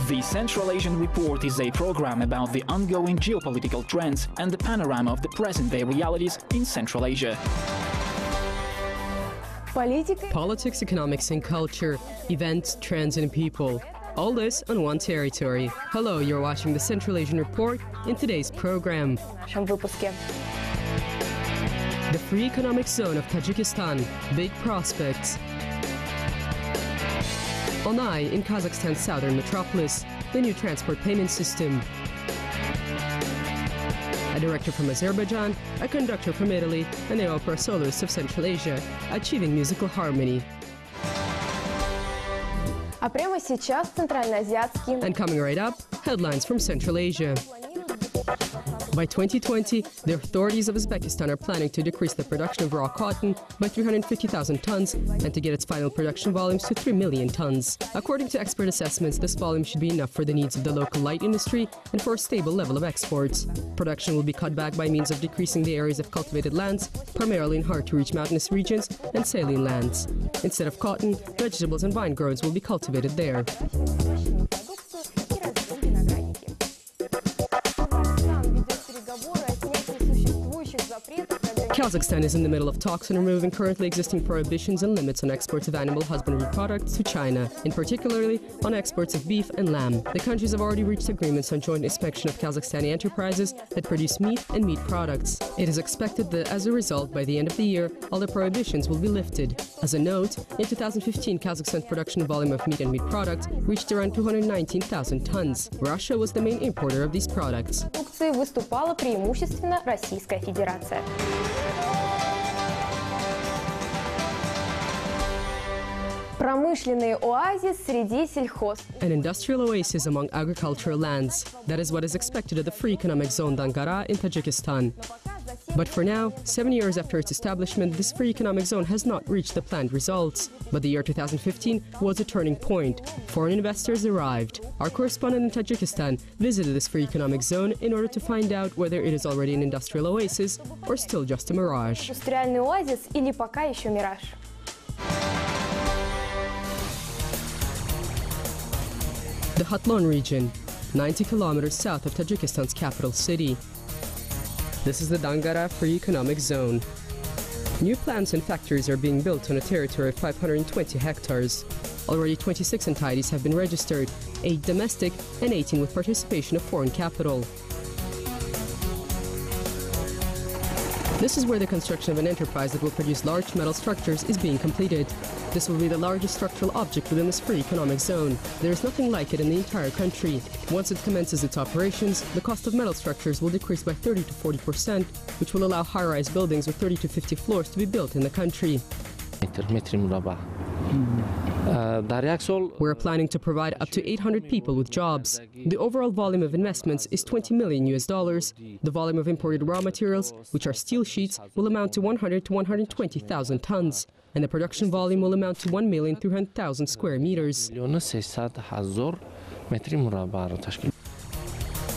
The Central Asian Report is a program about the ongoing geopolitical trends and the panorama of the present-day realities in Central Asia. Politics, economics and culture, events, trends and people. All this on one territory. Hello, you're watching the Central Asian Report in today's program. The Free Economic Zone of Tajikistan, big prospects. Onai in Kazakhstan's southern metropolis, the new transport payment system. A director from Azerbaijan, a conductor from Italy, and the opera soloists of Central Asia, achieving musical harmony. And coming right up, headlines from Central Asia. By 2020, the authorities of Uzbekistan are planning to decrease the production of raw cotton by 350,000 tons and to get its final production volumes to 3 million tons. According to expert assessments, this volume should be enough for the needs of the local light industry and for a stable level of exports. Production will be cut back by means of decreasing the areas of cultivated lands, primarily in hard-to-reach mountainous regions and saline lands. Instead of cotton, vegetables and vine groves will be cultivated there. Kazakhstan is in the middle of talks on removing currently existing prohibitions and limits on exports of animal husbandry products to China, in particularly on exports of beef and lamb. The countries have already reached agreements on joint inspection of Kazakhstani enterprises that produce meat and meat products. It is expected that as a result, by the end of the year, all the prohibitions will be lifted. As a note, in 2015, Kazakhstan's production volume of meat and meat products reached around 219,000 tons. Russia was the main importer of these products. Выступала преимущественно Российская Федерация. Промышленный оазис среди сельхоз. An industrial oasis among agricultural lands. That is what is expected of the Free Economic Zone Dangara in Tajikistan. But for now, 7 years after its establishment, this Free Economic Zone has not reached the planned results. But the year 2015 was a turning point. Foreign investors arrived. Our correspondent in Tajikistan visited this Free Economic Zone in order to find out whether it is already an industrial oasis or still just a mirage. Индустриальный оазис или пока еще мираж? The Hatlon region, 90 kilometers south of Tajikistan's capital city. This is the Dangara Free Economic Zone. New plants and factories are being built on a territory of 520 hectares. Already 26 entities have been registered, 8 domestic and 18 with participation of foreign capital. This is where the construction of an enterprise that will produce large metal structures is being completed. This will be the largest structural object within this Free Economic Zone. There is nothing like it in the entire country. Once it commences its operations, the cost of metal structures will decrease by 30 to 40%, which will allow high-rise buildings with 30 to 50 floors to be built in the country. We're planning to provide up to 800 people with jobs. The overall volume of investments is $20 million. The volume of imported raw materials, which are steel sheets, will amount to 100 to 120,000 tons, and the production volume will amount to 1,300,000 square meters.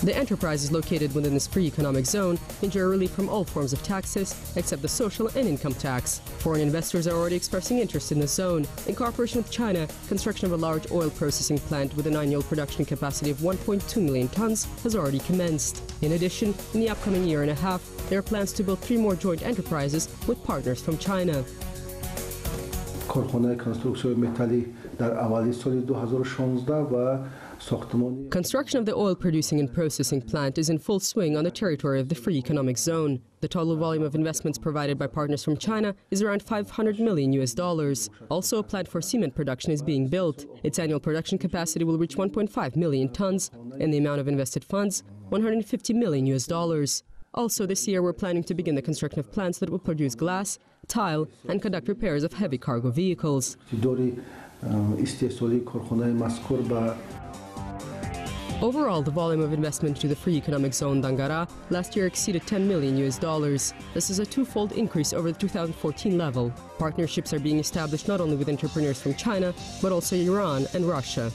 The enterprise is located within this Free Economic Zone, enjoy relief from all forms of taxes, except the social and income tax. Foreign investors are already expressing interest in the zone. In cooperation with China, construction of a large oil processing plant with an annual production capacity of 1.2 million tons has already commenced. In addition, in the upcoming year and a half, there are plans to build 3 more joint enterprises with partners from China. Construction of the oil-producing and processing plant is in full swing on the territory of the Free Economic Zone. The total volume of investments provided by partners from China is around $500 million. Also, a plant for cement production is being built. Its annual production capacity will reach 1.5 million tons, and the amount of invested funds, $150 million. Also, this year we're planning to begin the construction of plants that will produce glass, tile, and conduct repairs of heavy cargo vehicles. Overall, the volume of investment to the Free Economic Zone Dangara last year exceeded $10 million. This is a twofold increase over the 2014 level. Partnerships are being established not only with entrepreneurs from China, but also Iran and Russia.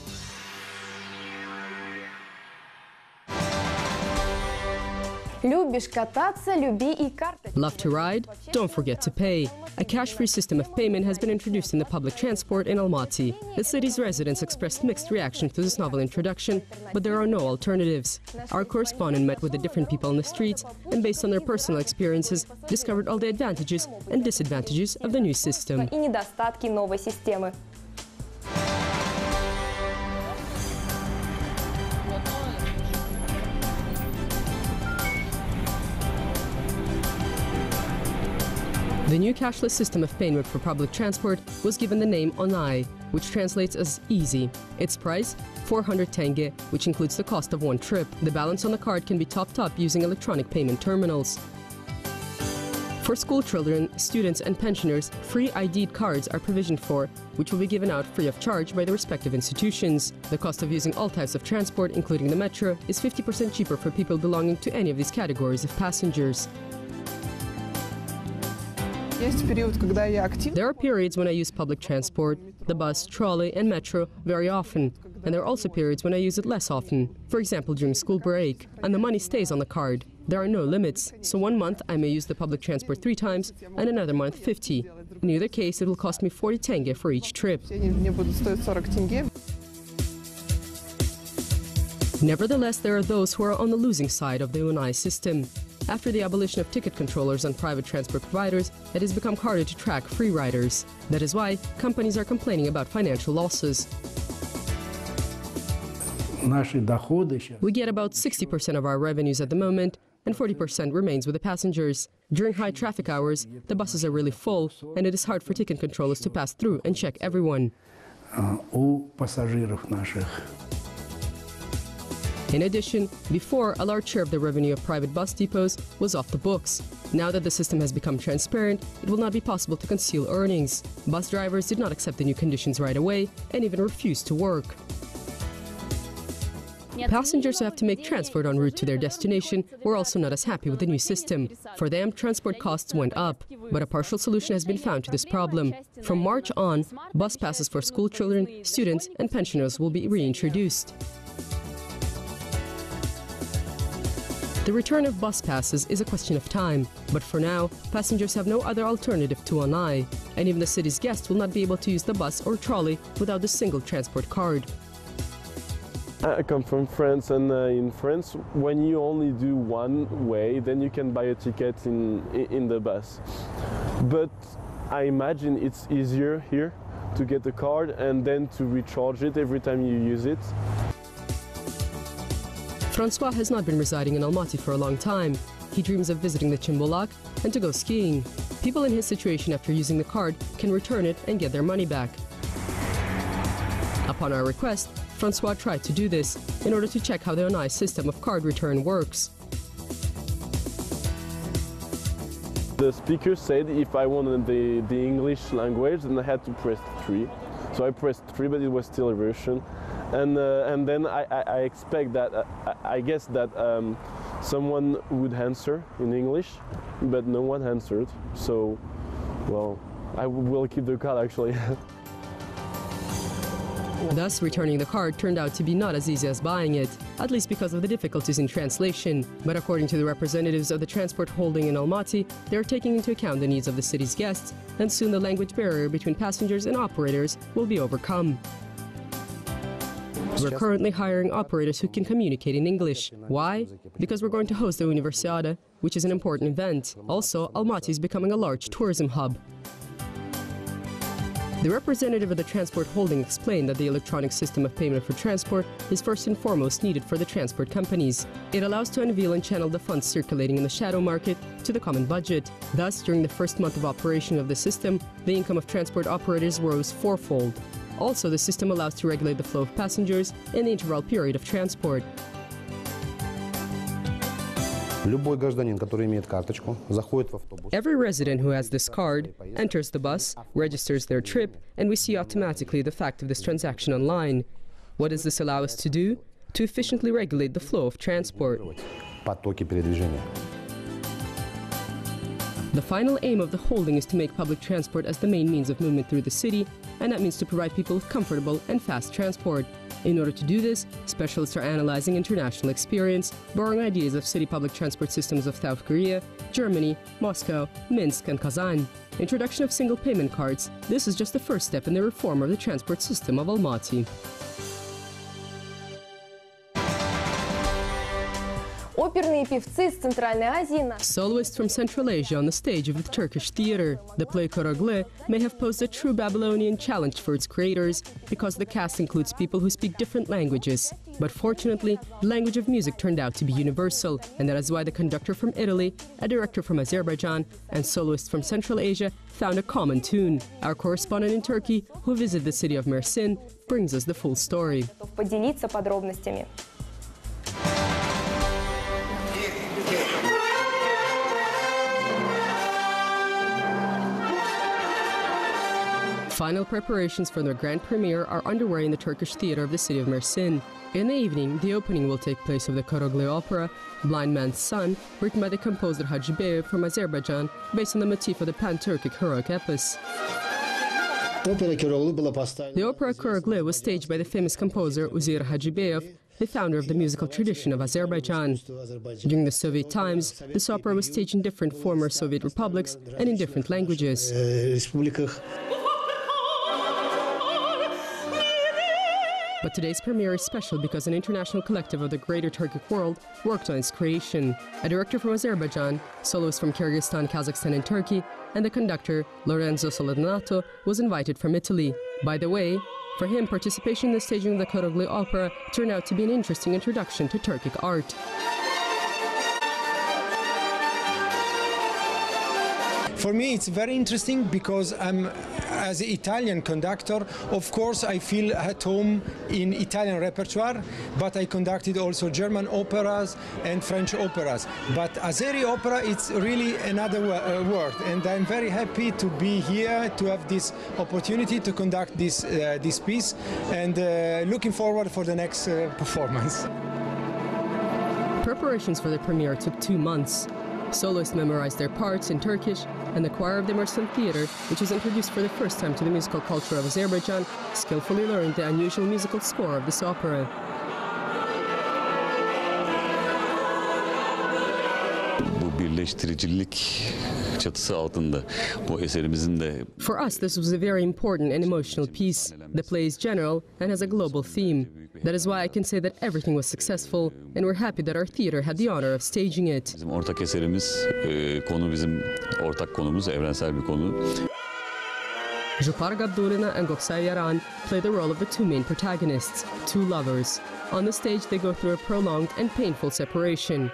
Любишь кататься, люби и карты. Love to ride? Don't forget to pay. A cash-free system of payment has been introduced in the public transport in Almaty. The city's residents expressed mixed reaction to this novel introduction, but there are no alternatives. Our correspondent met with the different people on the streets and, based on their personal experiences, discovered all the advantages and disadvantages of the new system. И недостатки новой системы. The new cashless system of payment for public transport was given the name Onai, which translates as easy. Its price, 400 tenge, which includes the cost of one trip. The balance on the card can be topped up using electronic payment terminals. For school children, students and pensioners, free ID'd cards are provisioned for, which will be given out free of charge by the respective institutions. The cost of using all types of transport, including the metro, is 50% cheaper for people belonging to any of these categories of passengers. There are periods when I use public transport, the bus, trolley and metro, very often. And there are also periods when I use it less often, for example during school break, and the money stays on the card. There are no limits, so one month I may use the public transport 3 times and another month 50. In either case, it will cost me 40 tenge for each trip. Nevertheless, there are those who are on the losing side of the Onai system. After the abolition of ticket controllers on private transport providers, it has become harder to track free riders. That is why companies are complaining about financial losses. We get about 60% of our revenues at the moment, and 40% remains with the passengers. During high traffic hours, the buses are really full, and it is hard for ticket controllers to pass through and check everyone. In addition, before, a large share of the revenue of private bus depots was off the books. Now that the system has become transparent, it will not be possible to conceal earnings. Bus drivers did not accept the new conditions right away and even refused to work. Passengers who have to make transport en route to their destination were also not as happy with the new system. For them, transport costs went up, but a partial solution has been found to this problem. From March on, bus passes for school children, students and pensioners will be reintroduced. The return of bus passes is a question of time, but for now, passengers have no other alternative to Onai, and even the city's guests will not be able to use the bus or trolley without the single transport card. I come from France, and in France, when you only do one way, then you can buy a ticket in the bus. But I imagine it's easier here to get a card and then to recharge it every time you use it. Francois has not been residing in Almaty for a long time. He dreams of visiting the Chimbolak and to go skiing. People in his situation after using the card can return it and get their money back. Upon our request, Francois tried to do this in order to check how the Onai system of card return works. The speaker said if I wanted the English language, then I had to press 3. So I pressed 3, but it was still a Russian. And then I expect that, I guess that someone would answer in English, but no one answered. So, well, I will keep the card actually. Thus, returning the card turned out to be not as easy as buying it, at least because of the difficulties in translation. But according to the representatives of the transport holding in Almaty, they are taking into account the needs of the city's guests, and soon the language barrier between passengers and operators will be overcome. We're currently hiring operators who can communicate in English. Why? Because we're going to host the Universiada, which is an important event. Also, Almaty is becoming a large tourism hub. The representative of the transport holding explained that the electronic system of payment for transport is first and foremost needed for the transport companies. It allows to unveil and channel the funds circulating in the shadow market to the common budget. Thus, during the first month of operation of the system, the income of transport operators rose 4-fold. Also, the system allows to regulate the flow of passengers in the interval period of transport. Every resident who has this card enters the bus, registers their trip, and we see automatically the fact of this transaction online. What does this allow us to do? To efficiently regulate the flow of transport. The final aim of the holding is to make public transport as the main means of movement through the city, and that means to provide people with comfortable and fast transport. In order to do this, specialists are analyzing international experience, borrowing ideas of city public transport systems of South Korea, Germany, Moscow, Minsk, and Kazan. Introduction of single payment cards. This is just the first step in the reform of the transport system of Almaty. Оперные певцы из Центральной Азии. Soloists from Central Asia on the stage of the Turkish theater. The play Karagle may have posed a true Babylonian challenge for its creators because the cast includes people who speak different languages. But fortunately, the language of music turned out to be universal, and that is why the conductor from Italy, a director from Azerbaijan, and soloists from Central Asia found a common tune. Our correspondent in Turkey, who visited the city of Mersin, brings us the full story. Поделиться подробностями. Final preparations for their grand premiere are underway in the Turkish theater of the city of Mersin. In the evening, the opening will take place of the Karagle opera, Blind Man's Son, written by the composer Jibek from Azerbaijan, based on the motif of the pan-Turkic heroic epos. The opera Karagle was staged by the famous composer Uzir Hajibek, the founder of the musical tradition of Azerbaijan. During the Soviet times, this opera was staged in different former Soviet republics and in different languages. But today's premiere is special because an international collective of the greater Turkic world worked on its creation. A director from Azerbaijan, soloists from Kyrgyzstan, Kazakhstan, and Turkey, and the conductor, Lorenzo Soldanato, was invited from Italy. By the way, for him, participation in the staging of the Karagle opera turned out to be an interesting introduction to Turkic art. For me, it's very interesting because as an Italian conductor, of course, I feel at home in Italian repertoire, but I conducted also German operas and French operas. But Azeri opera, it's really another world, and I'm very happy to be here, to have this opportunity to conduct this piece, and looking forward for the next performance. Preparations for the premiere took 2 months. Soloists memorized their parts in Turkish, and the choir of the Mersin Theatre, which was introduced for the first time to the musical culture of Azerbaijan, skillfully learned the unusual musical score of this opera. For us, this was a very important and emotional piece. The play is general and has a global theme. That is why I can say that everything was successful, and we're happy that our theater had the honor of staging it. Jupar Gabdulina and Goksay Yaran play the role of the two main protagonists, two lovers. On the stage, they go through a prolonged and painful separation.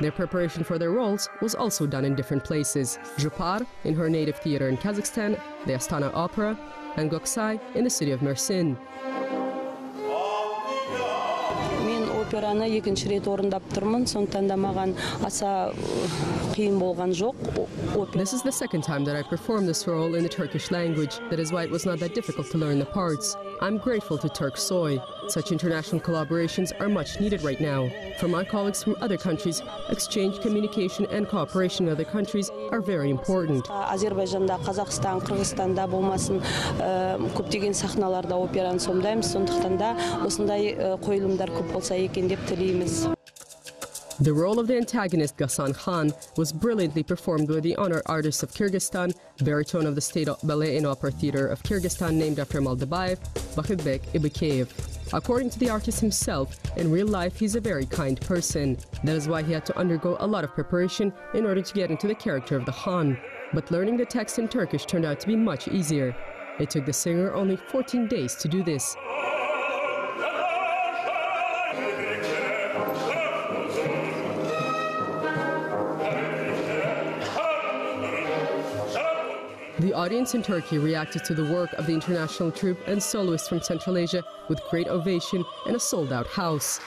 Their preparation for their roles was also done in different places. Jupar in her native theater in Kazakhstan, the Astana Opera, and Goksay in the city of Mersin. Операны екінші рет орындап тұрмын, сондықтан да маған аса қиын болған жоқ. This is the second time that I performed this role in the Turkish language. That is why it was not that difficult to learn the parts. I'm grateful to Turk Soy. Such international collaborations are much needed right now. For my colleagues from other countries, exchange, communication, and cooperation in other countries are very important. Азербайжанда, Казахстан, Кыргызстанда болмасын, көптеген сахналарда операны сомдаймыз, сондықтан да осындай қойылымдар көп болса екен деп тілейміз. The role of the antagonist Ghassan Khan was brilliantly performed by the honored artist of Kyrgyzstan, baritone of the State Ballet and Opera Theatre of Kyrgyzstan named after Maldabayev, Bakhibek Ibikeyev. According to the artist himself, in real life he's a very kind person. That is why he had to undergo a lot of preparation in order to get into the character of the Khan. But learning the text in Turkish turned out to be much easier. It took the singer only 14 days to do this. The audience in Turkey reacted to the work of the international troupe and soloists from Central Asia with great ovation and a sold-out house.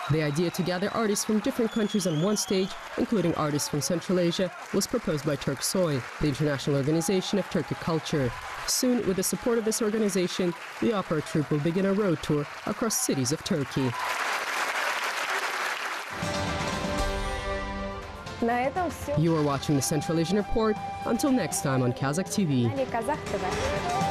The idea to gather artists from different countries on one stage, including artists from Central Asia, was proposed by Turk Soy, the international organization of Turkic culture. Soon, with the support of this organization, the opera troupe will begin a road tour across cities of Turkey. На этом все. You are watching the Central Asian Report. Until next time on Kazakh TV. Казах ТВ.